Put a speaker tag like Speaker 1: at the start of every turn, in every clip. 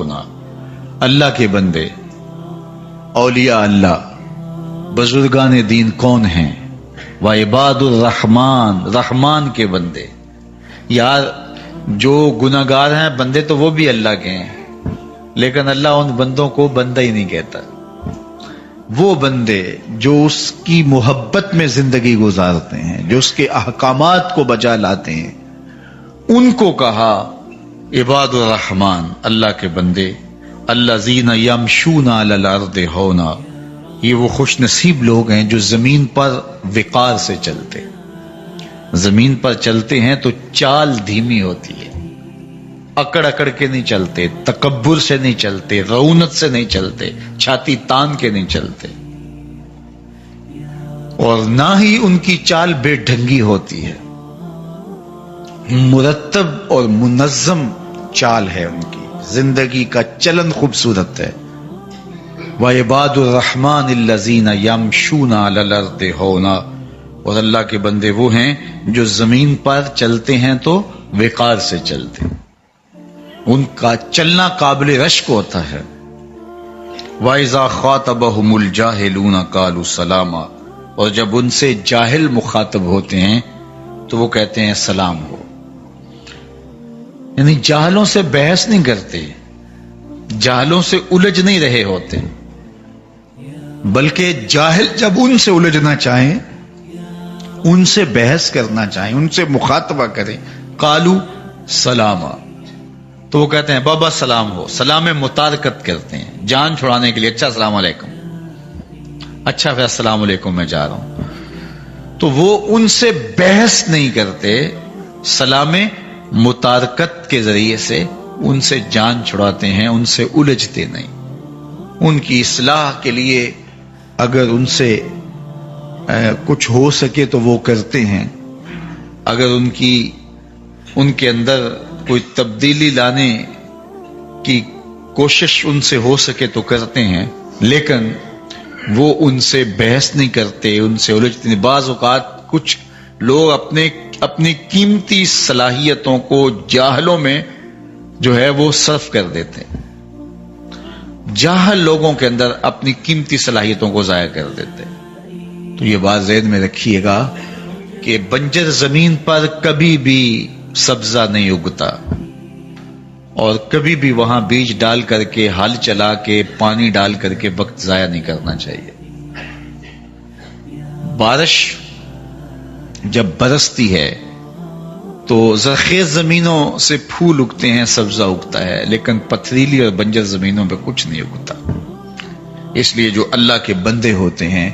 Speaker 1: ہونا۔ اللہ کے بندے، اولیاء اللہ، بزرگان دین کون ہیں؟ وعباد الرحمن، رحمان کے بندے۔ یار جو گناہگار ہیں بندے تو وہ بھی اللہ کے ہیں، لیکن اللہ ان بندوں کو بندہ ہی نہیں کہتا۔ وہ بندے جو اس کی محبت میں زندگی گزارتے ہیں، جو اس کے احکامات کو بجا لاتے ہیں، ان کو کہا عباد الرحمن، اللہ کے بندے۔ الذین یمشون علی الارض ہونا، یہ وہ خوش نصیب لوگ ہیں جو زمین پر وقار سے چلتے۔ زمین پر چلتے ہیں تو چال دھیمی ہوتی ہے، اکڑ اکڑ کے نہیں چلتے، تکبر سے نہیں چلتے، رعونت سے نہیں چلتے، چھاتی تان کے نہیں چلتے، اور نہ ہی ان کی چال بے ڈھنگی ہوتی ہے، مرتب اور منظم چال ہے ان کی، زندگی کا چلن خوبصورت ہے۔ وعباد الرحمن الذین یمشون علی الارض ہونا، اور اللہ کے بندے وہ ہیں جو زمین پر چلتے ہیں تو وقار سے چلتے ہیں، ان کا چلنا قابل رشک ہوتا ہے۔ وَإِذَا خَاطَبَهُمُ الْجَاهِلُونَ قَالُوا سَلَامًا، اور جب ان سے جاہل مخاطب ہوتے ہیں تو وہ کہتے ہیں سلام ہو۔ یعنی جاہلوں سے بحث نہیں کرتے، جاہلوں سے الجھ نہیں رہے ہوتے، بلکہ جاہل جب ان سے الجھنا چاہیں، ان سے بحث کرنا چاہیں، ان سے مخاطبہ کریں، قالوا سلاما، تو وہ کہتے ہیں بابا سلام ہو۔ سلام متارکت کرتے ہیں، جان چھڑانے کے لیے، اچھا السلام علیکم، اچھا پھر السلام علیکم میں جا رہا ہوں۔ تو وہ ان سے بحث نہیں کرتے، سلام متارکت کے ذریعے سے ان سے جان چھڑاتے ہیں، ان سے الجھتے نہیں۔ ان کی اصلاح کے لیے اگر ان سے کچھ ہو سکے تو وہ کرتے ہیں، اگر ان کے اندر کوئی تبدیلی لانے کی کوشش ان سے ہو سکے تو کرتے ہیں، لیکن وہ ان سے بحث نہیں کرتے، ان سے الجھتے نہیں۔ بعض اوقات کچھ لوگ اپنی قیمتی صلاحیتوں کو جاہلوں میں جو ہے وہ صرف کر دیتے ہیں، جاہل لوگوں کے اندر اپنی قیمتی صلاحیتوں کو ضائع کر دیتے ہیں۔ تو یہ بات ذہن میں رکھیے گا کہ بنجر زمین پر کبھی بھی سبزہ نہیں اگتا، اور کبھی بھی وہاں بیج ڈال کر کے، ہل چلا کے، پانی ڈال کر کے وقت ضائع نہیں کرنا چاہیے۔ بارش جب برستی ہے تو زرخیز زمینوں سے پھول اگتے ہیں، سبزہ اگتا ہے، لیکن پتھریلی اور بنجر زمینوں پہ کچھ نہیں اگتا۔ اس لیے جو اللہ کے بندے ہوتے ہیں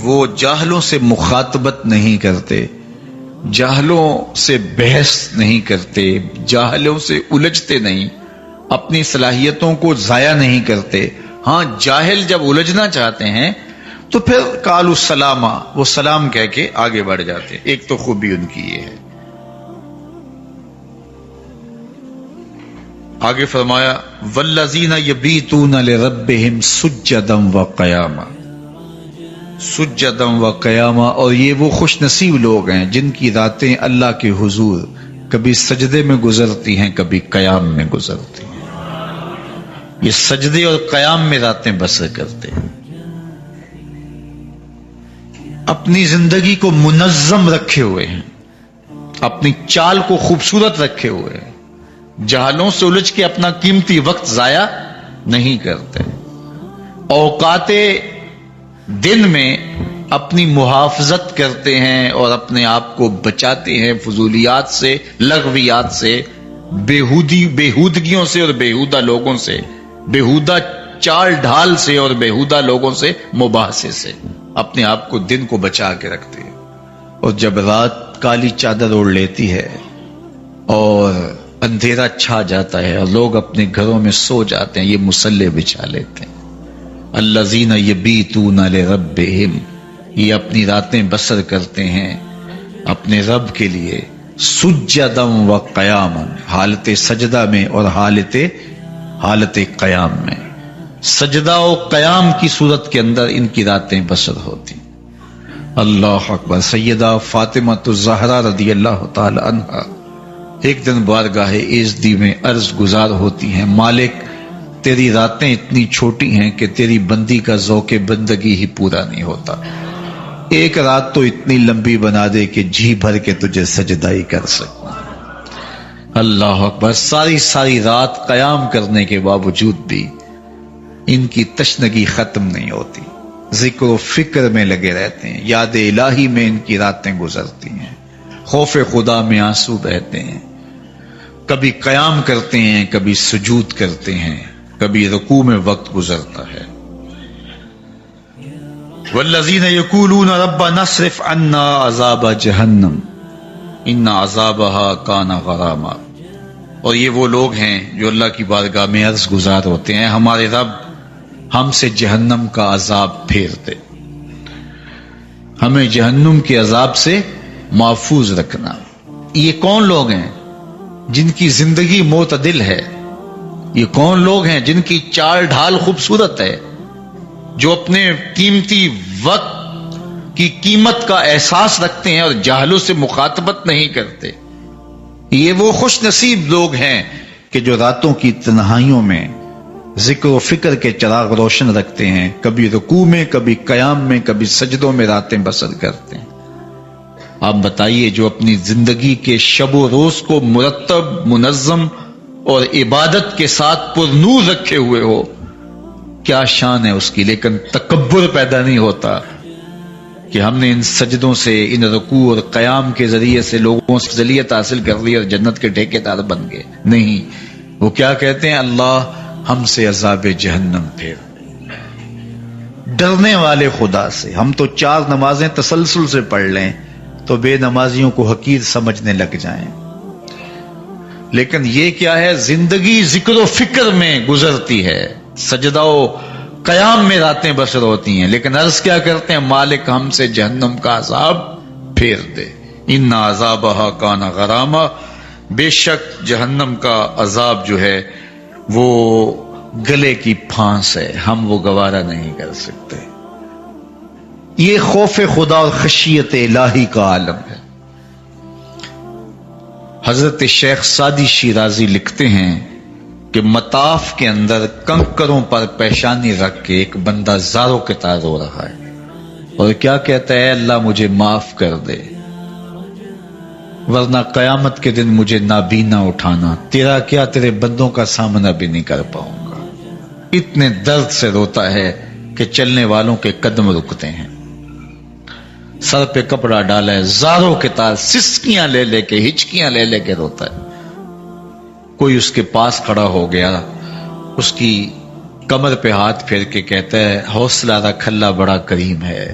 Speaker 1: وہ جاہلوں سے مخاطبت نہیں کرتے، جاہلوں سے بحث نہیں کرتے، جاہلوں سے الجھتے نہیں، اپنی صلاحیتوں کو ضائع نہیں کرتے۔ ہاں جاہل جب الجھنا چاہتے ہیں تو پھر قالوا سلاما، وہ سلام کہہ کے آگے بڑھ جاتے ہیں۔ ایک تو خوبی ان کی یہ ہے۔ آگے فرمایا والذین یبیتون لربہم سجدا وقیاما، سجدا وقیاما، اور یہ وہ خوش نصیب لوگ ہیں جن کی راتیں اللہ کے حضور کبھی سجدے میں گزرتی ہیں، کبھی قیام میں گزرتی ہیں۔ یہ سجدے اور قیام میں راتیں بسر کرتے ہیں، اپنی زندگی کو منظم رکھے ہوئے ہیں، اپنی چال کو خوبصورت رکھے ہوئے ہیں، جہالوں سے الجھ کے اپنا قیمتی وقت ضائع نہیں کرتے، اوقات دن میں اپنی محافظت کرتے ہیں اور اپنے آپ کو بچاتے ہیں فضولیات سے، لغویات سے، بےہودگیوں سے اور بےہودہ لوگوں سے، بےہودہ چال ڈھال سے اور بےہودہ لوگوں سے، مباحثے سے اپنے آپ کو دن کو بچا کے رکھتے ہیں۔ اور جب رات کالی چادر اوڑھ لیتی ہے اور اندھیرا چھا جاتا ہے اور لوگ اپنے گھروں میں سو جاتے ہیں، یہ مصلے بچھا لیتے ہیں۔ الذین یبیتون لربہم، یہ اپنی راتیں بسر کرتے ہیں اپنے رب کے لیے، سجدا و قیاما، حالت سجدہ میں اور حالت قیام میں۔ سجدہ و قیام کی صورت کے اندر ان کی راتیں بسر ہوتی۔ اللہ اکبر۔ سیدہ فاطمہ الزہرا رضی اللہ تعالی عنہا ایک دن بارگاہ ایزدی میں عرض گزار ہوتی ہیں، مالک تیری راتیں اتنی چھوٹی ہیں کہ تیری بندی کا ذوق بندگی ہی پورا نہیں ہوتا. ایک رات تو اتنی لمبی بنا دے کہ جی بھر کے تجھے سجدہ ہی کر سکوں. اللہ اکبر. ساری رات قیام کرنے کے باوجود بھی ان کی تشنگی ختم نہیں ہوتی. ذکر و فکر میں لگے رہتے ہیں، یاد الہی میں ان کی راتیں گزرتی ہیں، خوف خدا میں آنسو بہتے ہیں. کبھی قیام کرتے ہیں، کبھی سجود کرتے ہیں، کبھی رکوع میں وقت گزرتا ہے. والذین یقولون ربنا اصرف عنا عذاب جہنم ان عذابها کان غراما. اور یہ وہ لوگ ہیں جو اللہ کی بارگاہ میں عرض گزار ہوتے ہیں، ہمارے رب ہم سے جہنم کا عذاب پھیر دے، ہمیں جہنم کے عذاب سے محفوظ رکھنا. یہ کون لوگ ہیں جن کی زندگی معتدل ہے؟ یہ کون لوگ ہیں جن کی چال ڈھال خوبصورت ہے، جو اپنے قیمتی وقت کی قیمت کا احساس رکھتے ہیں اور جاہلوں سے مخاطبت نہیں کرتے؟ یہ وہ خوش نصیب لوگ ہیں کہ جو راتوں کی تنہائیوں میں ذکر و فکر کے چراغ روشن رکھتے ہیں، کبھی رکوع میں، کبھی قیام میں، کبھی سجدوں میں راتیں بسر کرتے ہیں. آپ بتائیے، جو اپنی زندگی کے شب و روز کو مرتب، منظم اور عبادت کے ساتھ پر نور رکھے ہوئے ہو، کیا شان ہے اس کی. لیکن تکبر پیدا نہیں ہوتا کہ ہم نے ان سجدوں سے، ان رکوع اور قیام کے ذریعے سے لوگوں سے افضلیت حاصل کر لی اور جنت کے ٹھیکیدار بن گئے. نہیں، وہ کیا کہتے ہیں؟ اللہ ہم سے عذاب جہنم پھیر. ڈرنے والے خدا سے. ہم تو 4 نمازیں تسلسل سے پڑھ لیں تو بے نمازیوں کو حقیر سمجھنے لگ جائیں، لیکن یہ کیا ہے؟ زندگی ذکر و فکر میں گزرتی ہے، سجدہ و قیام میں راتیں بسر ہوتی ہیں، لیکن عرض کیا کرتے ہیں؟ مالک ہم سے جہنم کا عذاب پھیر دے. ان عذابہا کان غراما. بے شک جہنم کا عذاب جو ہے وہ گلے کی پھانس ہے، ہم وہ گوارا نہیں کر سکتے. یہ خوف خدا اور خشیت الہی کا عالم ہے. حضرت شیخ سعدی شیرازی لکھتے ہیں کہ مطاف کے اندر کنکروں پر پیشانی رکھ کے ایک بندہ زاروں کے تار رو رہا ہے اور کیا کہتا ہے؟ اللہ مجھے معاف کر دے، ورنہ قیامت کے دن مجھے نابینا اٹھانا، تیرا کیا تیرے بندوں کا سامنا بھی نہیں کر پاؤں گا. اتنے درد سے روتا ہے کہ چلنے والوں کے قدم رکتے ہیں. سر پہ کپڑا ڈالا ہے، زاروں کے تار، سسکیاں لے لے کے، ہچکیاں لے لے کے روتا ہے. کوئی اس کے پاس کھڑا ہو گیا، اس کی کمر پہ ہاتھ پھیر کے کہتا ہے حوصلہ رکھ، اللہ بڑا کریم ہے،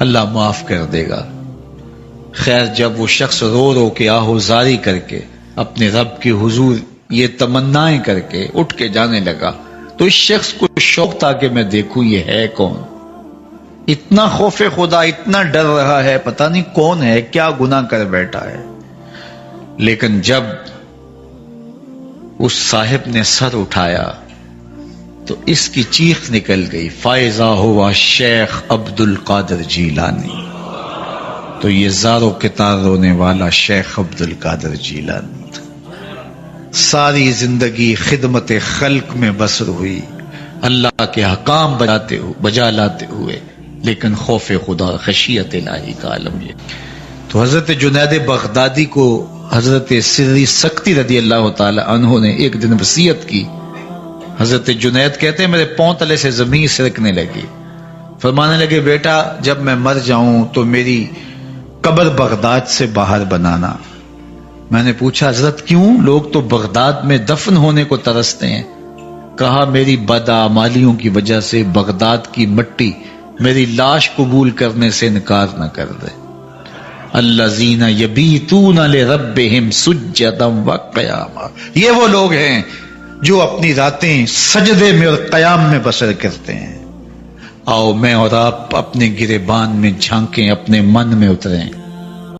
Speaker 1: اللہ معاف کر دے گا. خیر جب وہ شخص رو رو کے آہوزاری کر کے اپنے رب کے حضور یہ تمنائیں کر کے اٹھ کے جانے لگا تو اس شخص کو شوق تھا کہ میں دیکھوں یہ ہے کون. اتنا خوف خدا، اتنا ڈر رہا ہے، پتہ نہیں کون ہے، کیا گناہ کر بیٹھا ہے. لیکن جب اس صاحب نے سر اٹھایا تو اس کی چیخ نکل گئی، فائزہ ہوا شیخ عبد القادر جیلانی. تو یہ زاروں کے تار رونے والا شیخ عبد القادر جیلانی تھا. ساری زندگی خدمت خلق میں بسر ہوئی، اللہ کے حکام بجا لاتے ہوئے، لیکن خوف خدا، خشیت الہی کا عالم یہ. تو حضرت جنید بغدادی کو حضرت سری سکتی رضی اللہ تعالی عنہ نے ایک دن وصیت کی. حضرت جنید کہتے ہیں میرے پاؤں تلے سے زمین سرکنے لگی. فرمانے لگے بیٹا جب میں مر جاؤں تو میری قبر بغداد سے باہر بنانا. میں نے پوچھا حضرت کیوں؟ لوگ تو بغداد میں دفن ہونے کو ترستے ہیں. کہا میری بداعمالیوں کی وجہ سے بغداد کی مٹی میری لاش قبول کرنے سے انکار نہ کر دے. الذین یبیتون لربہم سجدا وقیاما. یہ وہ لوگ ہیں جو اپنی راتیں سجدے میں اور قیام میں بسر کرتے ہیں. آؤ میں اور آپ اپنے گریبان میں جھانکیں، اپنے من میں اتریں.